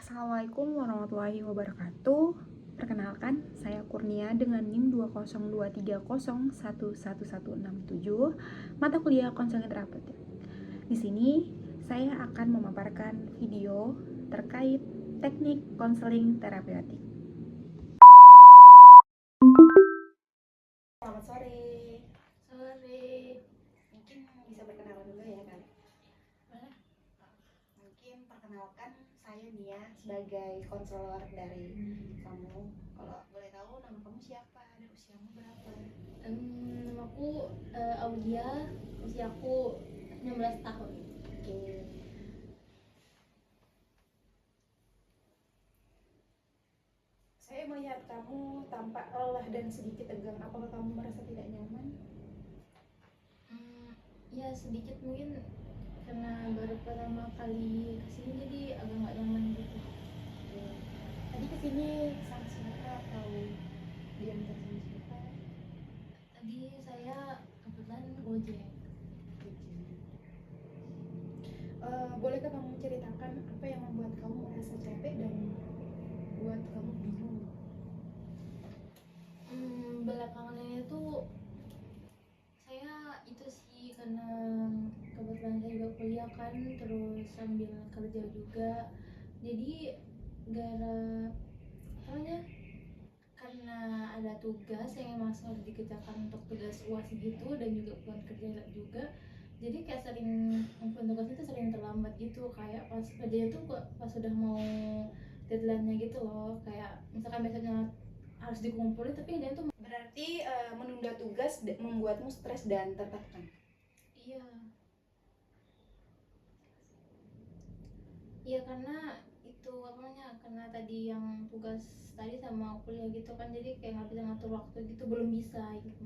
Assalamualaikum warahmatullahi wabarakatuh. Perkenalkan, saya Kurnia dengan NIM 20230111167, mata kuliah konseling terapeutik. Di sini saya akan memaparkan video terkait teknik konseling terapeutik. Selamat sore. Mungkin bisa perkenalan dulu ya kan? Mungkin perkenalkan saya Nia sebagai konselor dari kamu. Kalau boleh tahu nama kamu siapa dan usiamu berapa? Namaku Audia, usiaku 16 tahun. Oke. Saya melihat kamu tampak lelah dan sedikit tegang. Apakah kamu merasa tidak nyaman? Ya sedikit mungkin karena baru pertama kali kesini jadi agak nggak nyaman gitu. Oke. Tadi kesini sama siapa atau diantar sama siapa? Tadi saya kebetulan Gojek. Bolehkah kamu ceritakan apa yang membuat kamu merasa capek dan buat kamu bingung? Belakangan ini tuh saya itu sih karena kebetulan saya juga kuliah kan, terus sambil kerja juga. Jadi gara namanya karena ada tugas yang emang harus dikerjakan untuk tugas UAS gitu dan juga buat kerja juga, jadi kayak sering ngumpulin tugas itu sering terlambat gitu, kayak pas kerjanya tuh pas sudah mau deadline-nya gitu loh, kayak misalkan besoknya harus dikumpulin tapi dia tuh Berarti menunda tugas membuatmu stres dan tertekan. iya. Iya karena itu apa namanya, karena tadi yang tugas tadi sama kuliah gitu kan, jadi kayak nggak bisa ngatur waktu gitu, belum bisa gitu.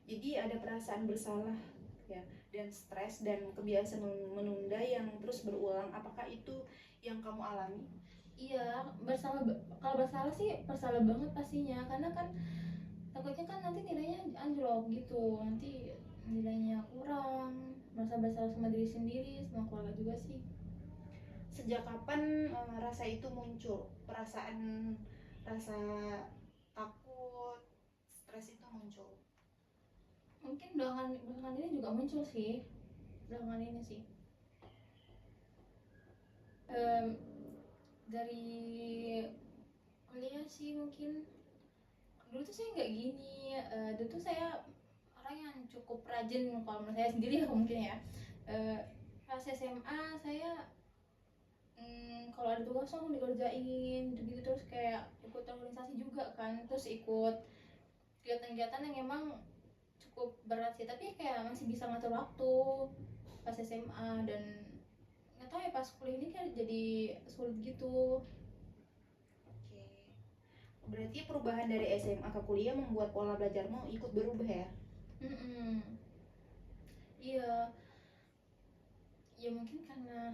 Jadi ada perasaan bersalah ya dan stres dan kebiasaan menunda yang terus berulang. Apakah itu yang kamu alami? Iya, kalau bersalah sih bersalah banget pastinya, karena kan takutnya kan nanti nilainya anjlok gitu, nanti nilainya kurang, merasa bersalah sama diri sendiri, sama keluarga juga sih. Sejak kapan rasa itu muncul? Rasa takut, stres itu muncul? Mungkin belakangan ini juga muncul sih, belakangan ini sih. Dari kuliah sih mungkin. Dulu tuh saya nggak gini, dulu tuh saya orang yang cukup rajin kalau menurut saya sendiri ya mungkin ya. Pas SMA saya kalau ada tugas langsung dikerjain gitu, terus kayak ikut organisasi juga kan, terus ikut kegiatan-kegiatan yang emang cukup berat sih, tapi kayak masih bisa ngatur waktu pas SMA. Dan nggak tahu ya, pas kuliah ini kan jadi sulit gitu. Oke. Berarti perubahan dari SMA ke kuliah membuat pola belajarmu ikut berubah ya? Iya, ya mungkin karena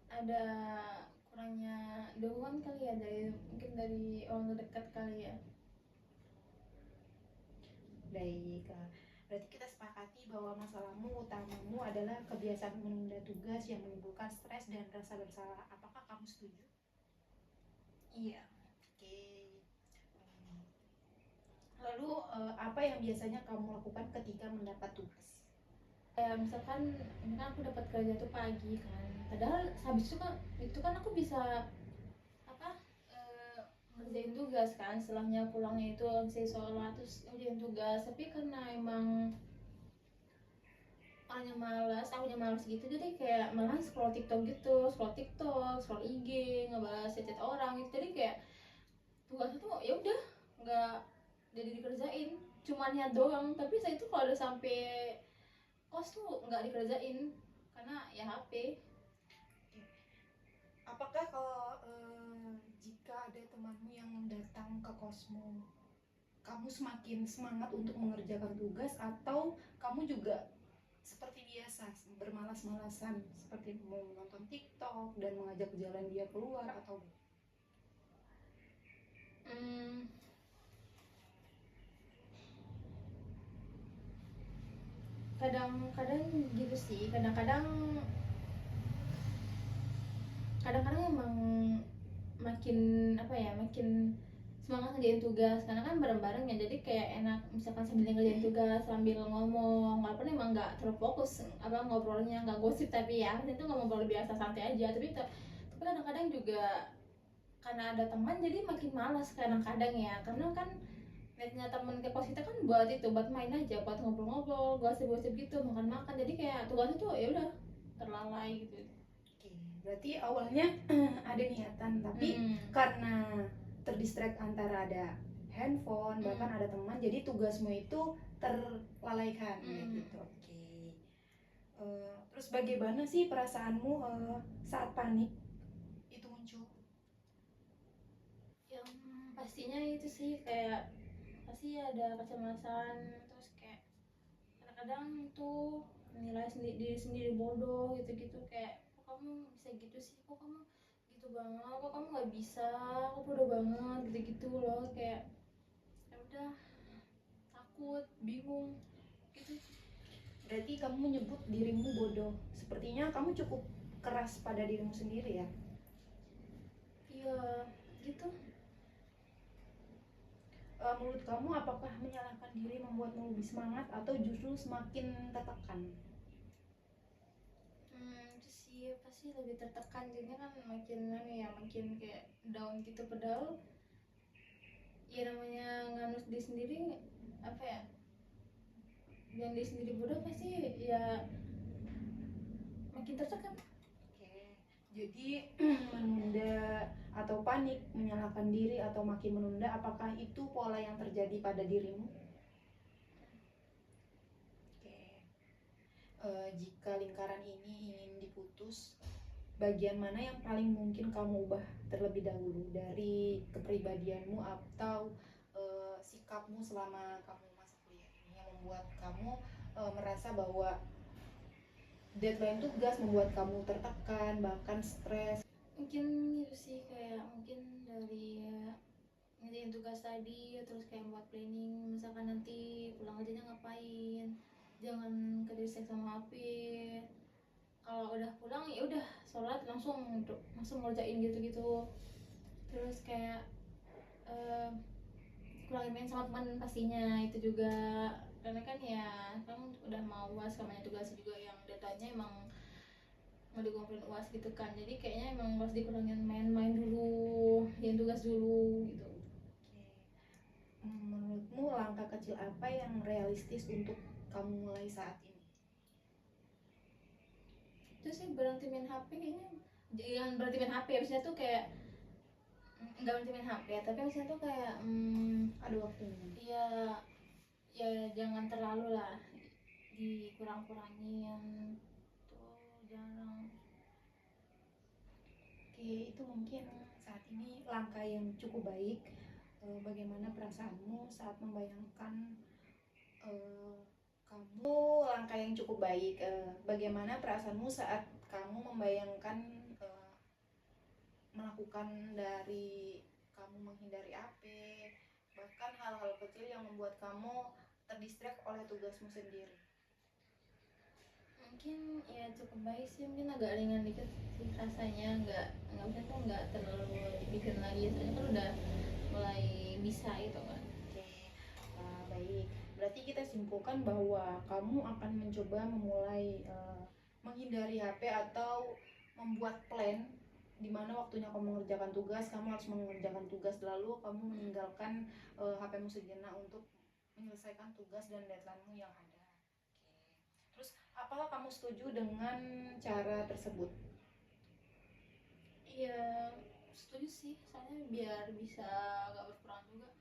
ada kurangnya dukungan kali ya, mungkin dari orang terdekat kali ya. Baik, berarti kita sepakati bahwa masalahmu utamamu adalah kebiasaan menunda tugas yang menimbulkan stres dan rasa bersalah. Apakah kamu setuju? Iya. Oke. Lalu apa yang biasanya kamu lakukan ketika mendapat tugas? Kayak misalkan ini kan aku dapat kerja tuh pagi kan, padahal habis itu kan aku bisa apa ngerjain tugas kan, setelahnya pulangnya itu selesai sholat terus ngerjain tugas, tapi karena emang akunya malas gitu, jadi kayak malah scroll TikTok gitu, scroll IG, ngebahas chat orang gitu, jadi kayak tugasnya tuh ya udah nggak jadi dikerjain, cuma niat doang, tapi saya itu kalau udah sampai kos tuh nggak dikerjain karena ya HP. Apakah kalau jika ada temanmu yang datang ke kosmu, kamu semakin semangat untuk mengerjakan tugas atau kamu juga seperti biasa bermalas-malasan seperti mau menonton TikTok dan mengajak jalan dia keluar atau Kadang-kadang gitu sih, kadang-kadang kadang-kadang emang makin apa ya, makin semangat ngerjain tugas karena kan bareng-bareng ya, jadi kayak enak misalkan sambil ngerjain tugas sambil ngomong, walaupun emang nggak terfokus apa ngobrolnya, nggak gosip, tapi ya itu ngobrol biasa santai aja, tapi kadang-kadang juga karena ada teman jadi makin malas kadang-kadang ya, karena kan netnya temen ke kos kita kan buat itu, buat main aja, buat ngobrol-ngobrol, gosip-gosip gitu, makan-makan, jadi kayak tugasnya tuh ya udah terlalai gitu. Oke, berarti awalnya ada niatan, tapi karena terdistract antara ada handphone, bahkan ada teman, jadi tugasmu itu terlalaikan kayak gitu. Oke. Terus bagaimana sih perasaanmu saat panik itu muncul? Yang pastinya itu sih kayak pasti ada kecemasan, terus kayak kadang-kadang tuh nilai diri sendiri bodoh gitu-gitu, kayak kok kamu bisa gitu sih, kok kamu gitu banget, kok kamu nggak bisa, kok bodoh banget gitu-gitu loh, kayak ya udah takut, bingung gitu. Berarti kamu menyebut dirimu bodoh. Sepertinya kamu cukup keras pada dirimu sendiri ya? Iya gitu. Menurut kamu apakah menyalahkan diri membuatmu lebih semangat atau justru semakin tertekan? Itu sih pasti lebih tertekan, jadinya kan makin ya makin kayak down gitu, padahal ya namanya nganus diri sendiri apa ya, yang diri sendiri bodoh pasti ya makin tertekan. Oke, jadi menunda atau panik, menyalahkan diri atau makin menunda, apakah itu pola yang terjadi pada dirimu? Oke. Jika lingkaran ini ingin diputus, bagian mana yang paling mungkin kamu ubah terlebih dahulu dari kepribadianmu atau sikapmu selama kamu masa kuliah ini yang membuat kamu merasa bahwa deadline tugas membuat kamu tertekan bahkan stres? Mungkin itu sih, kayak mungkin dari ngerjain tugas tadi, terus kayak buat planning misalkan nanti pulang kerjanya ngapain, jangan kedisek sama HP, kalau udah pulang ya udah sholat langsung ngerjain gitu-gitu, terus kayak kurangin main sama teman pastinya itu juga, karena kan ya kamu udah mau uas, namanya tugas juga yang datanya emang mau dikumpulin uas gitu kan, jadi kayaknya emang harus dikurangin main-main dulu, yang tugas dulu gitu. Menurutmu langkah kecil apa yang realistis untuk kamu mulai saat ini? Itu sih berhenti main HP kayaknya, jangan berhenti main HP, abisnya tuh kayak nggak berhenti main HP, tapi abisnya tuh kayak Ada waktunya. ya ya jangan terlalu lah, dikurang-kurangin tuh, jarang. Oke, itu mungkin saat ini langkah yang cukup baik. Bagaimana perasaanmu saat membayangkan kamu langkah yang cukup baik. Bagaimana perasaanmu saat kamu membayangkan melakukan dari kamu menghindari HP, bahkan hal-hal kecil yang membuat kamu terdistract oleh tugasmu sendiri? Mungkin ya cukup baik sih, mungkin agak ringan dikit sih rasanya, nggak bisa tuh nggak terlalu dipikirin lagi, soalnya kan udah mulai bisa itu kan. Oke, baik. Berarti kita simpulkan bahwa kamu akan mencoba memulai menghindari HP atau membuat plan di mana waktunya kamu mengerjakan tugas, kamu harus mengerjakan tugas, lalu kamu meninggalkan HP-mu sejenak untuk menyelesaikan tugas dan deadline-mu yang ada. Oke. Terus, apakah kamu setuju dengan cara tersebut? Iya setuju sih, soalnya biar bisa nggak berkurang juga,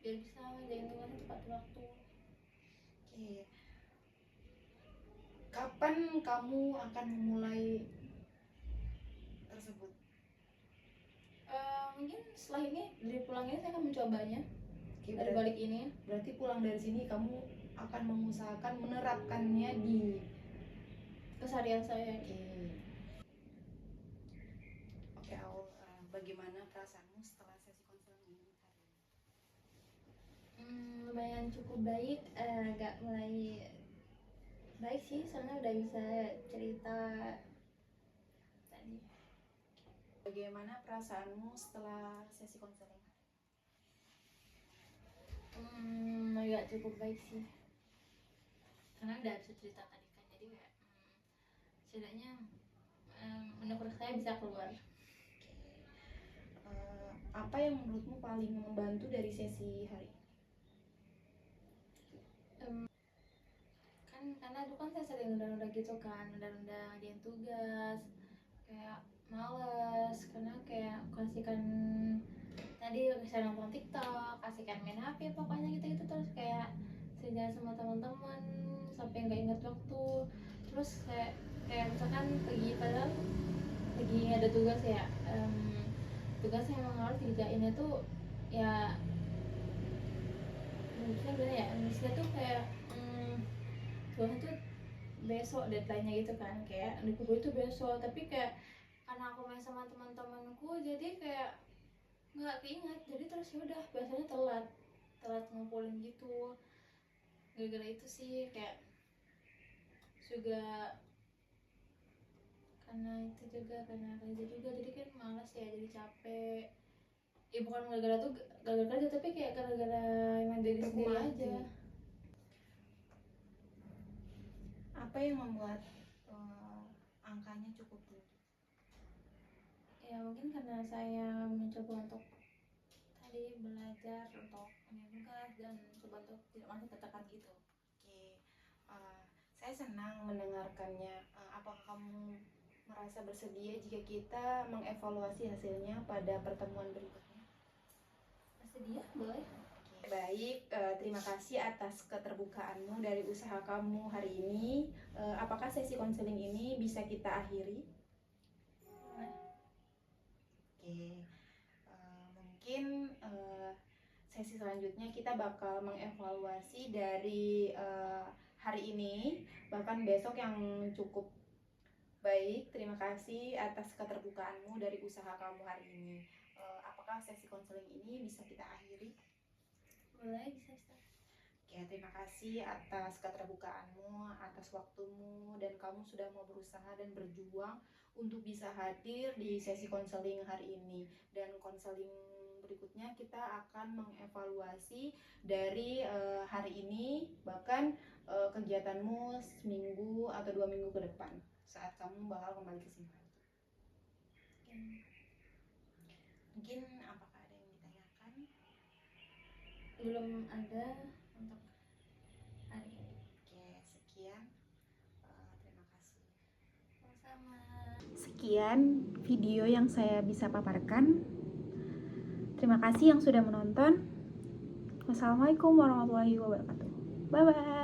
biar bisa ngerjain tugasnya tepat waktu. Oke. Kapan kamu akan memulai tersebut? Mungkin setelah ini dari pulang ini saya akan mencobanya. Oke, Dari balik ini berarti pulang dari sini kamu akan mengusahakan menerapkannya di keseharian saya. Oke, Aul, bagaimana perasaanmu setelah sesi konseling ini hari ini? Lumayan cukup baik, agak mulai baik sih, soalnya udah bisa cerita tadi. Bagaimana perasaanmu setelah sesi konseling? Agak cukup baik sih, karena udah bisa cerita tadi kan, jadi kayak setidaknya menurut saya bisa keluar. Apa yang menurutmu paling membantu dari sesi hari ini? Kan karena dulu kan saya sering nunda-nunda gitu kan, nunda-nunda ngerjain tugas, kayak males karena kayak kasihkan tadi saya nonton TikTok, kasihkan main HP pokoknya gitu-gitu, terus kayak sejak sama teman-teman sampai nggak ingat waktu. Terus kayak misalkan pergi, padahal lagi ada tugas ya, tugas yang emang harus dikerjain itu ya, misalnya gimana ya, misalnya tuh kayak tugasnya tuh besok deadline-nya gitu kan, kayak di buku itu besok, tapi kayak karena aku main sama teman-temanku jadi kayak nggak keinget, jadi terus ya udah biasanya telat ngumpulin gitu. Gara-gara itu sih, kayak juga karena itu juga karena kerja juga, jadi kan malas ya, jadi capek ya, bukan gara-gara kerja, tapi kayak gara-gara emang diri sendiri aja. Apa yang membuat angkanya cukup tinggi? Ya mungkin karena saya mencoba untuk tadi belajar untuk tugas dan coba untuk tidak masuk tertekan gitu. Oke, saya senang mendengarkannya. Apakah kamu merasa bersedia jika kita mengevaluasi hasilnya pada pertemuan berikutnya? Bersedia? Boleh. Oke, baik, terima kasih atas keterbukaanmu dari usaha kamu hari ini. Apakah sesi konseling ini bisa kita akhiri? Boleh. Oke, mungkin sesi selanjutnya kita bakal mengevaluasi dari hari ini, bahkan besok yang cukup baik. Terima kasih atas keterbukaanmu dari usaha kamu hari ini. Apakah sesi konseling ini bisa kita akhiri? Boleh, bisa. Oke, terima kasih atas keterbukaanmu, atas waktumu, dan kamu sudah mau berusaha dan berjuang untuk bisa hadir di sesi konseling hari ini. Dan konseling berikutnya kita akan mengevaluasi dari hari ini, bahkan kegiatanmu seminggu atau 2 minggu ke depan saat kamu bakal kembali ke sini lagi. Mungkin apakah ada yang ditanyakan? Belum ada untuk hari ini. Oke, sekian. Terima kasih. Sama. Sekian video yang saya bisa paparkan. Terima kasih yang sudah menonton. Wassalamualaikum warahmatullahi wabarakatuh. Bye bye.